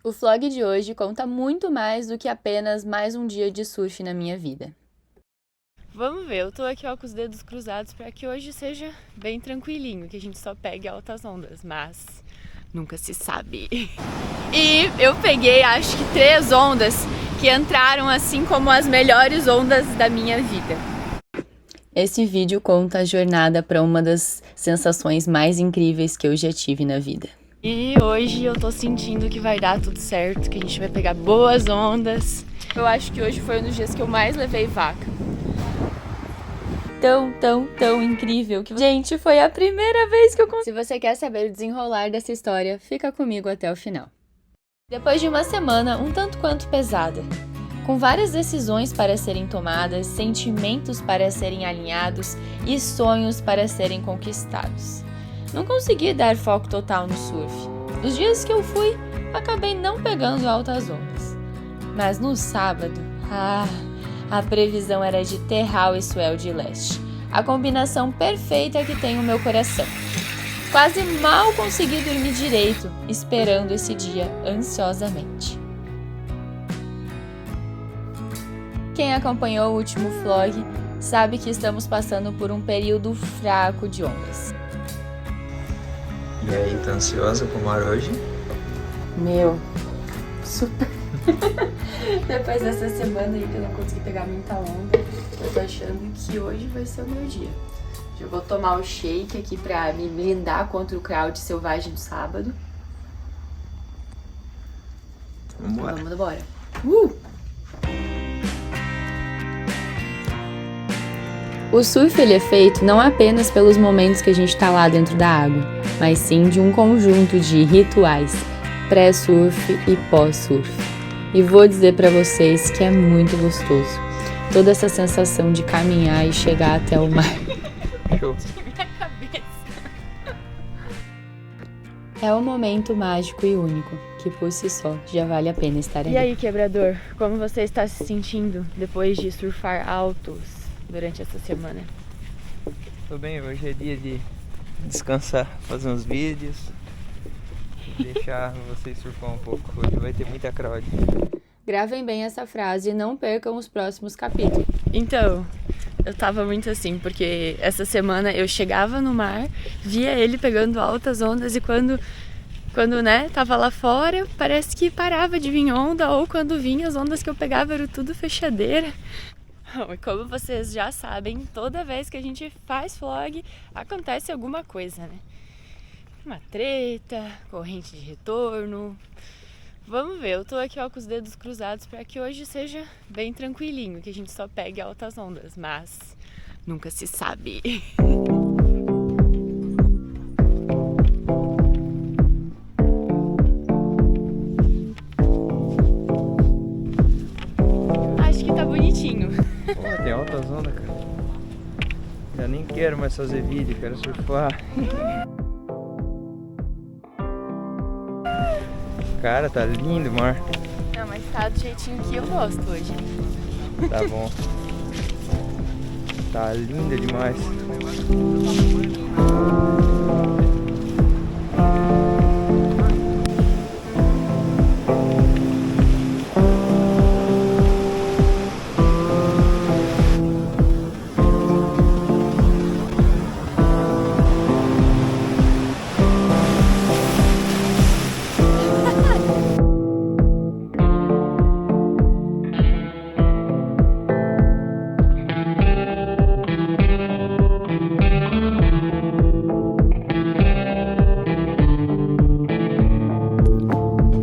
O vlog de hoje conta muito mais do que apenas mais um dia de surf na minha vida. Vamos ver, eu tô aqui com os dedos cruzados para que hoje seja bem tranquilinho, que a gente só pegue altas ondas, mas nunca se sabe. E eu peguei acho que 3 ondas que entraram assim como as melhores ondas da minha vida. Esse vídeo conta a jornada para uma das sensações mais incríveis que eu já tive na vida. E hoje eu tô sentindo que vai dar tudo certo, que a gente vai pegar boas ondas. Eu acho que hoje foi um dos dias que eu mais levei vaca. Tão incrível que... Gente, foi a primeira vez que eu consegui. Se você quer saber o desenrolar dessa história, fica comigo até o final. Depois de uma semana um tanto quanto pesada, com várias decisões para serem tomadas, sentimentos para serem alinhados e sonhos para serem conquistados, não consegui dar foco total no surf. Os dias que eu fui, acabei não pegando altas ondas. Mas no sábado, a previsão era de terral e swell de leste. A combinação perfeita que tem o meu coração. Quase mal consegui dormir direito, esperando esse dia ansiosamente. Quem acompanhou o último vlog sabe que estamos passando por um período fraco de ondas. E aí, tá ansiosa pro mar hoje? Meu, super. Depois dessa semana aí que eu não consegui pegar muita onda, eu tô achando que hoje vai ser o meu dia. Já vou tomar o shake aqui pra me blindar contra o crowd selvagem do sábado. Vambora. Vamos embora. O surf ele é feito não apenas pelos momentos que a gente tá lá dentro da água, mas sim de um conjunto de rituais, pré-surf e pós-surf. E vou dizer pra vocês que é muito gostoso. Toda essa sensação de caminhar e chegar até o mar. Show. Minha cabeça. É um momento mágico e único, que por si só já vale a pena estar ali. E aí, quebrador, como você está se sentindo depois de surfar altos durante essa semana? Tô bem, hoje é dia de descansar, fazer uns vídeos, deixar vocês surfar um pouco. Hoje vai ter muita crowd. Gravem bem essa frase e não percam os próximos capítulos. Então, eu tava muito assim, porque essa semana eu chegava no mar, via ele pegando altas ondas e quando né, tava lá fora, parece que parava de vir onda, ou quando vinha as ondas que eu pegava eram tudo fechadeira. E como vocês já sabem, toda vez que a gente faz vlog, acontece alguma coisa, né? Uma treta, corrente de retorno. Vamos ver, eu tô aqui com os dedos cruzados para que hoje seja bem tranquilinho, que a gente só pegue altas ondas, mas nunca se sabe. Acho que tá bonitinho. Pô, tem altas ondas, cara. Já nem quero mais fazer vídeo, quero surfar. Cara, tá lindo o mar. Não, mas tá do jeitinho que eu gosto hoje. Tá bom. Tá lindo demais.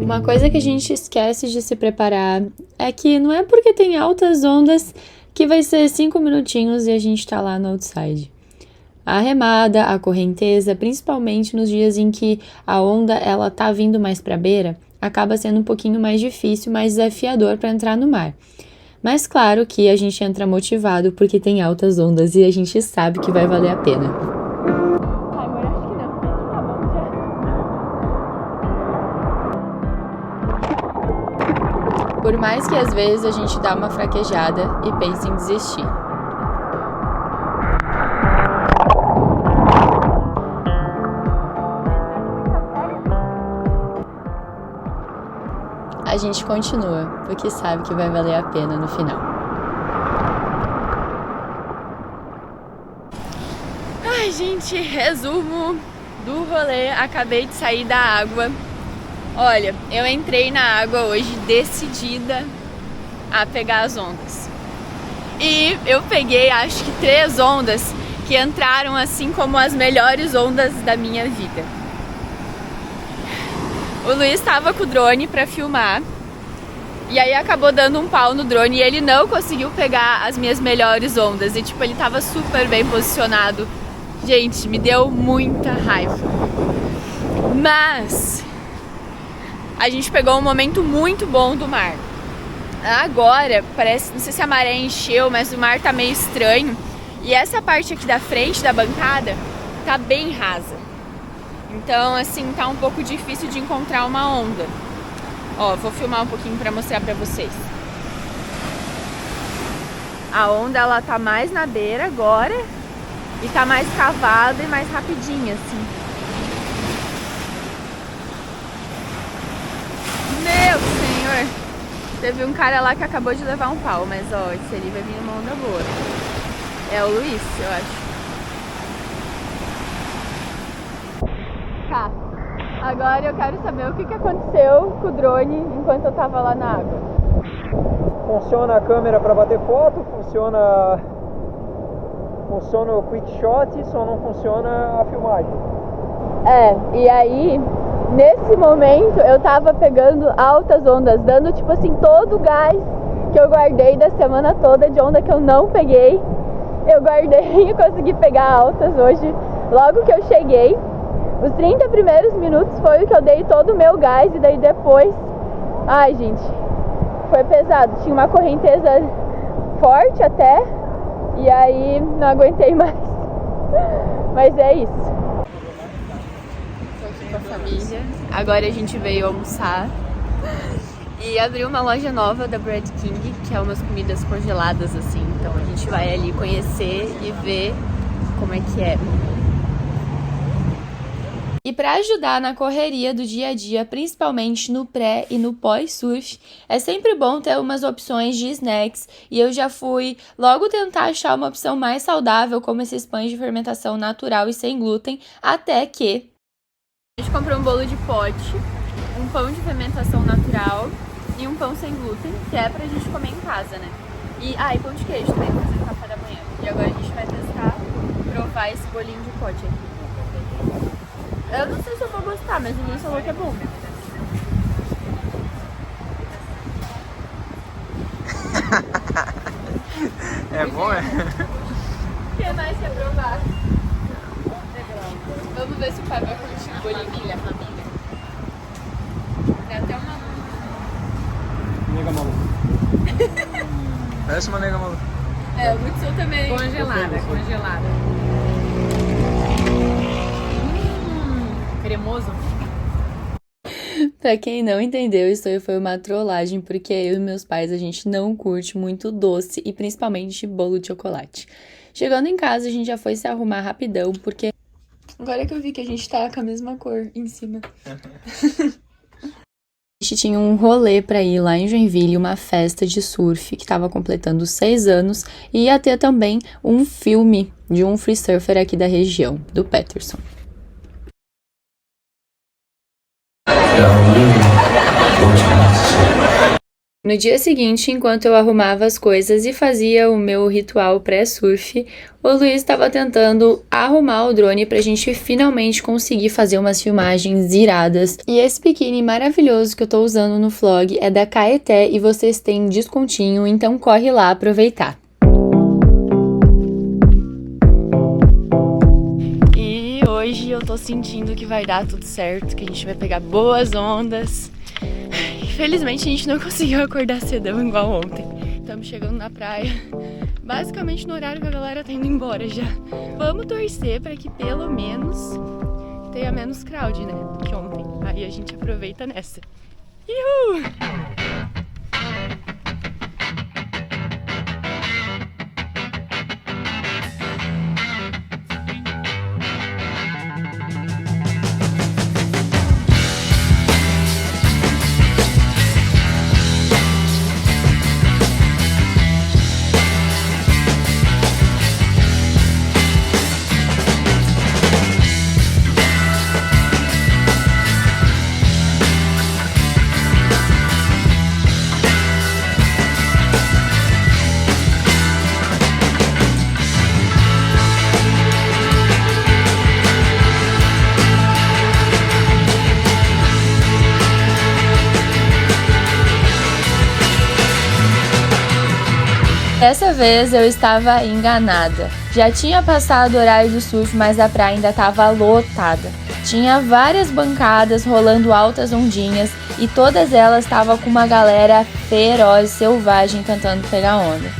Uma coisa que a gente esquece de se preparar é que não é porque tem altas ondas que vai ser 5 minutinhos e a gente tá lá no outside. A remada, a correnteza, principalmente nos dias em que a onda ela tá vindo mais pra beira, acaba sendo um pouquinho mais difícil, mais desafiador para entrar no mar. Mas claro que a gente entra motivado porque tem altas ondas e a gente sabe que vai valer a pena. Por mais que às vezes a gente dá uma fraquejada e pense em desistir. a gente continua, porque sabe que vai valer a pena no final. Ai, gente, resumo do rolê, acabei de sair da água. Olha, eu entrei na água hoje decidida a pegar as ondas. E eu peguei, acho que 3 ondas que entraram assim como as melhores ondas da minha vida. O Luiz estava com o drone para filmar e aí acabou dando um pau no drone e ele não conseguiu pegar as minhas melhores ondas. E tipo, ele tava super bem posicionado. Gente, me deu muita raiva. Mas a gente pegou um momento muito bom do mar. Agora, parece, não sei se a maré encheu, mas o mar tá meio estranho. E essa parte aqui da frente da bancada tá bem rasa. Então, assim, tá um pouco difícil de encontrar uma onda. Ó, vou filmar um pouquinho pra mostrar pra vocês. A onda, ela tá mais na beira agora e tá mais cavada e mais rapidinha, assim. Meu Senhor! Teve um cara lá que acabou de levar um pau, mas ó, esse ali vai vir uma onda boa. É o Luiz, eu acho. Tá. Agora eu quero saber o que aconteceu com o drone enquanto eu tava lá na água. Funciona a câmera para bater foto, funciona o quick shot, só não funciona a filmagem. E aí, nesse momento, eu tava pegando altas ondas, dando tipo assim, todo o gás que eu guardei da semana toda de onda que eu não peguei. Eu guardei e consegui pegar altas hoje, logo que eu cheguei. Os 30 primeiros minutos foi o que eu dei todo o meu gás e daí depois... Ai, gente, foi pesado. Tinha uma correnteza forte até e aí não aguentei mais. Mas é isso. Tô aqui com a família. Agora a gente veio almoçar e abriu uma loja nova da Bread King, que é umas comidas congeladas assim. Então a gente vai ali conhecer e ver como é que é. E para ajudar na correria do dia a dia, principalmente no pré e no pós-surf, é sempre bom ter umas opções de snacks e eu já fui logo tentar achar uma opção mais saudável, como esses pães de fermentação natural e sem glúten, até que a gente comprou um bolo de pote, um pão de fermentação natural e um pão sem glúten, que é pra gente comer em casa, né? E pão de queijo também, pra fazer no café da manhã. E agora a gente vai testar, provar esse bolinho de pote aqui. Eu não sei se eu vou gostar, mas o Luiz falou que é bom. É bom, é? O que mais quer provar? Vamos ver se o pai vai curtir o bolinho dele, a família. Tem até uma... Nega maluca. Parece uma nega maluca. O Hudson também. Congelada. Cremoso. Pra quem não entendeu, isso aí foi uma trollagem, porque eu e meus pais, a gente não curte muito doce e principalmente bolo de chocolate. Chegando em casa, a gente já foi se arrumar rapidão, porque... Agora que eu vi que a gente tá com a mesma cor em cima. A gente tinha um rolê pra ir lá em Joinville, uma festa de surf que tava completando 6 anos, e ia ter também um filme de um free surfer aqui da região, do Peterson. No dia seguinte, enquanto eu arrumava as coisas e fazia o meu ritual pré-surf, o Luiz estava tentando arrumar o drone pra gente finalmente conseguir fazer umas filmagens iradas. E esse biquíni maravilhoso que eu tô usando no vlog é da Caeté e vocês têm descontinho, então corre lá aproveitar. E hoje eu tô sentindo que vai dar tudo certo, que a gente vai pegar boas ondas. Infelizmente a gente não conseguiu acordar cedão igual ontem. Estamos chegando na praia, basicamente no horário que a galera tá indo embora já. Vamos torcer para que pelo menos tenha menos crowd, né, do que ontem. Aí a gente aproveita nessa. Uhul! Dessa vez eu estava enganada. Já tinha passado o horário do surf, mas a praia ainda estava lotada. Tinha várias bancadas rolando altas ondinhas e todas elas estavam com uma galera feroz, selvagem, tentando pegar onda.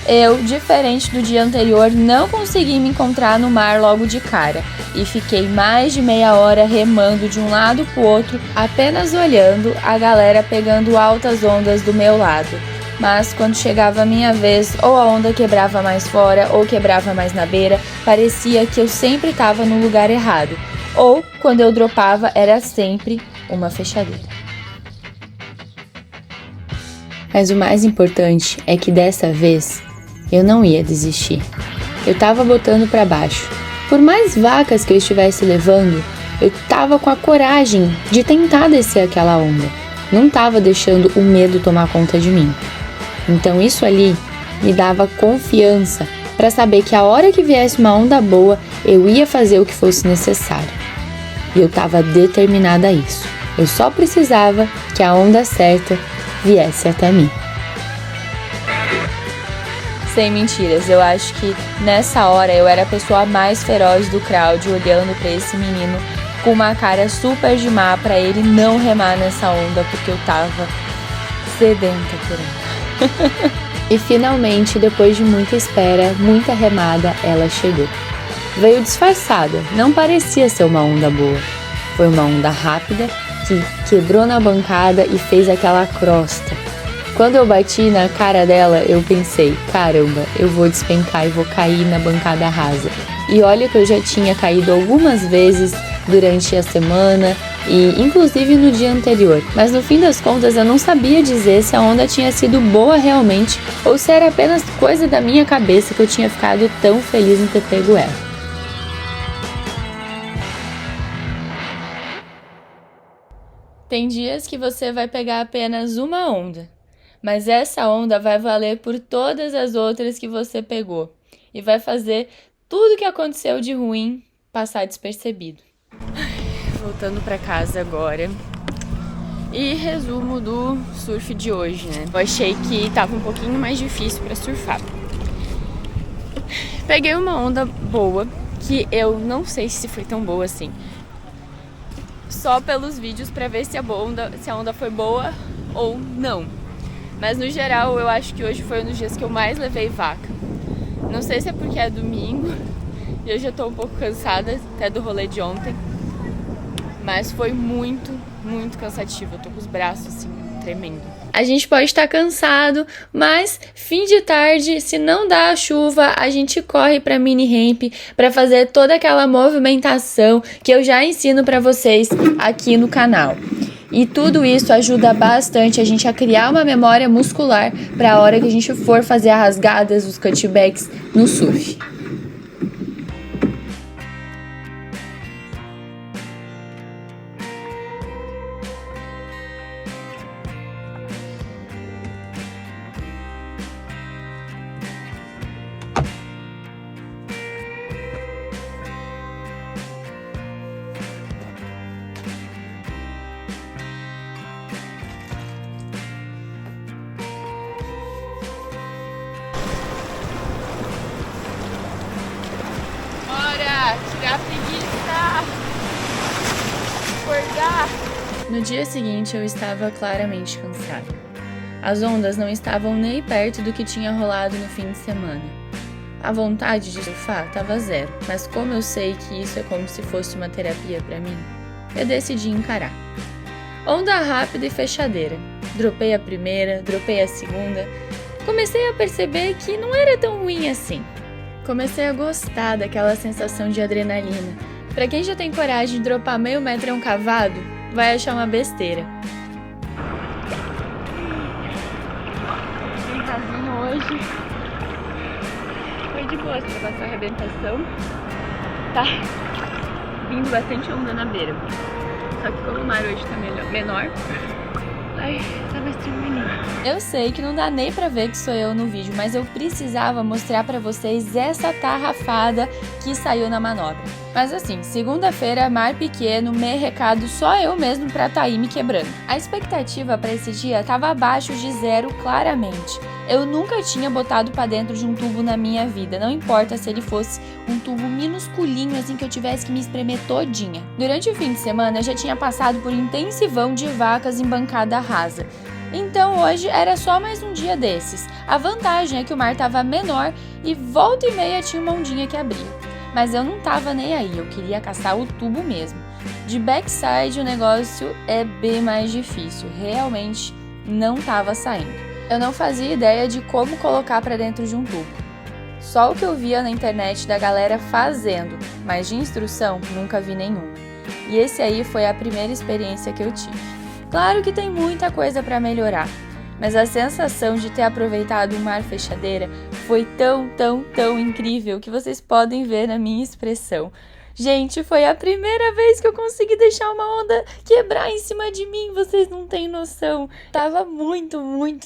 Eu, diferente do dia anterior, não consegui me encontrar no mar logo de cara e fiquei mais de meia hora remando de um lado pro outro, apenas olhando a galera pegando altas ondas do meu lado. Mas quando chegava a minha vez, ou a onda quebrava mais fora ou quebrava mais na beira, parecia que eu sempre estava no lugar errado. Ou, quando eu dropava, era sempre uma fechadeira. Mas o mais importante é que dessa vez eu não ia desistir. Eu tava botando pra baixo. Por mais vacas que eu estivesse levando, eu tava com a coragem de tentar descer aquela onda. Não tava deixando o medo tomar conta de mim. Então isso ali me dava confiança para saber que a hora que viesse uma onda boa, eu ia fazer o que fosse necessário. E eu tava determinada a isso. Eu só precisava que a onda certa viesse até mim. Sem mentiras, eu acho que nessa hora eu era a pessoa mais feroz do crowd, olhando para esse menino com uma cara super de má para ele não remar nessa onda, porque eu tava sedenta por ela. E finalmente, depois de muita espera, muita remada, ela chegou. Veio disfarçada, não parecia ser uma onda boa. Foi uma onda rápida que quebrou na bancada e fez aquela crosta. Quando eu bati na cara dela, eu pensei, caramba, eu vou despencar e vou cair na bancada rasa. E olha que eu já tinha caído algumas vezes durante a semana e inclusive no dia anterior. Mas no fim das contas eu não sabia dizer se a onda tinha sido boa realmente ou se era apenas coisa da minha cabeça que eu tinha ficado tão feliz em ter pego ela. Tem dias que você vai pegar apenas uma onda, mas essa onda vai valer por todas as outras que você pegou e vai fazer tudo o que aconteceu de ruim passar despercebido. Voltando pra casa agora. E resumo do surf de hoje, né? Eu achei que tava um pouquinho mais difícil pra surfar. Peguei uma onda boa, que eu não sei se foi tão boa assim. Só pelos vídeos pra ver se a onda foi boa ou não. Mas no geral eu acho que hoje foi um dos dias que eu mais levei vaca. Não sei se é porque é domingo e eu já tô um pouco cansada até do rolê de ontem. Mas foi muito, muito cansativo. Eu tô com os braços assim, tremendo. A gente pode estar cansado, mas fim de tarde, se não dá a chuva, a gente corre pra mini ramp pra fazer toda aquela movimentação que eu já ensino pra vocês aqui no canal. E tudo isso ajuda bastante a gente a criar uma memória muscular para a hora que a gente for fazer as rasgadas, os cutbacks no surf. Tirar a preguiça, acordar. No dia seguinte eu estava claramente cansada. As ondas não estavam nem perto do que tinha rolado no fim de semana. A vontade de surfar estava zero, mas como eu sei que isso é como se fosse uma terapia para mim, eu decidi encarar. Onda rápida e fechadeira. Dropei a primeira, dropei a segunda. Comecei a perceber que não era tão ruim assim. Comecei a gostar daquela sensação de adrenalina. Pra quem já tem coragem de dropar meio metro em um cavado, vai achar uma besteira. Bem casinho hoje. Foi de boa pra passar a arrebentação. Tá vindo bastante onda na beira. Só que como o mar hoje tá menor, ai, tá mais tranquilinho. Eu sei que não dá nem pra ver que sou eu no vídeo, mas eu precisava mostrar pra vocês essa tarrafada que saiu na manobra. Mas assim, segunda-feira, mar pequeno, meio recado, só eu mesmo pra tá aí me quebrando. A expectativa pra esse dia tava abaixo de zero claramente. Eu nunca tinha botado pra dentro de um tubo na minha vida, não importa se ele fosse um tubo minusculinho assim que eu tivesse que me espremer todinha. Durante o fim de semana eu já tinha passado por intensivão de vacas em bancada rasa. Então hoje era só mais um dia desses. A vantagem é que o mar estava menor e volta e meia tinha uma ondinha que abria. Mas eu não tava nem aí, eu queria caçar o tubo mesmo. De backside o negócio é bem mais difícil, realmente não tava saindo. Eu não fazia ideia de como colocar para dentro de um tubo. Só o que eu via na internet da galera fazendo, mas de instrução nunca vi nenhuma. E esse aí foi a primeira experiência que eu tive. Claro que tem muita coisa para melhorar, mas a sensação de ter aproveitado o mar fechadeira foi tão incrível que vocês podem ver na minha expressão. Gente, foi a primeira vez que eu consegui deixar uma onda quebrar em cima de mim, vocês não têm noção. Tava muito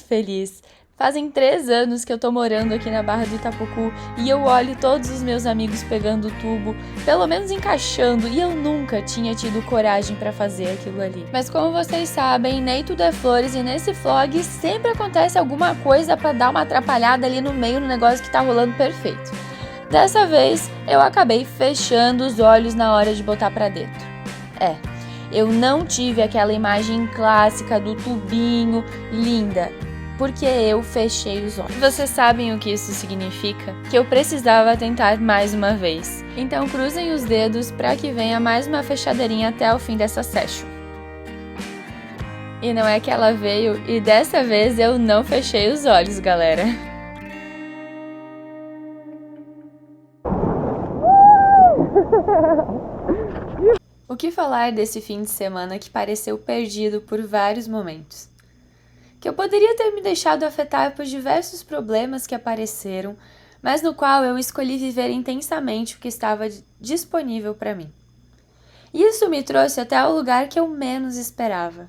feliz. Fazem 3 anos que eu tô morando aqui na Barra do Itapocu e eu olho todos os meus amigos pegando o tubo, pelo menos encaixando, e eu nunca tinha tido coragem pra fazer aquilo ali. Mas como vocês sabem, nem tudo é flores e nesse vlog sempre acontece alguma coisa pra dar uma atrapalhada ali no meio no negócio que tá rolando perfeito. Dessa vez, eu acabei fechando os olhos na hora de botar pra dentro. Eu não tive aquela imagem clássica do tubinho linda, porque eu fechei os olhos. Vocês sabem o que isso significa? Que eu precisava tentar mais uma vez. Então cruzem os dedos para que venha mais uma fechadeirinha até o fim dessa session. E não é que ela veio, e dessa vez eu não fechei os olhos, galera. O que falar desse fim de semana que pareceu perdido por vários momentos? Que eu poderia ter me deixado afetar por diversos problemas que apareceram, mas no qual eu escolhi viver intensamente o que estava disponível para mim. Isso me trouxe até o lugar que eu menos esperava.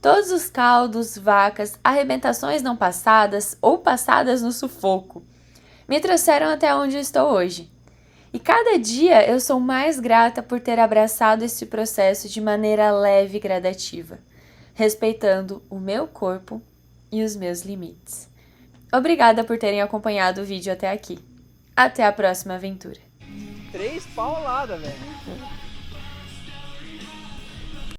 Todos os caldos, vacas, arrebentações não passadas ou passadas no sufoco me trouxeram até onde eu estou hoje. E cada dia eu sou mais grata por ter abraçado esse processo de maneira leve e gradativa, respeitando o meu corpo e os meus limites. Obrigada por terem acompanhado o vídeo até aqui. Até a próxima aventura. 3 pauladas, velho.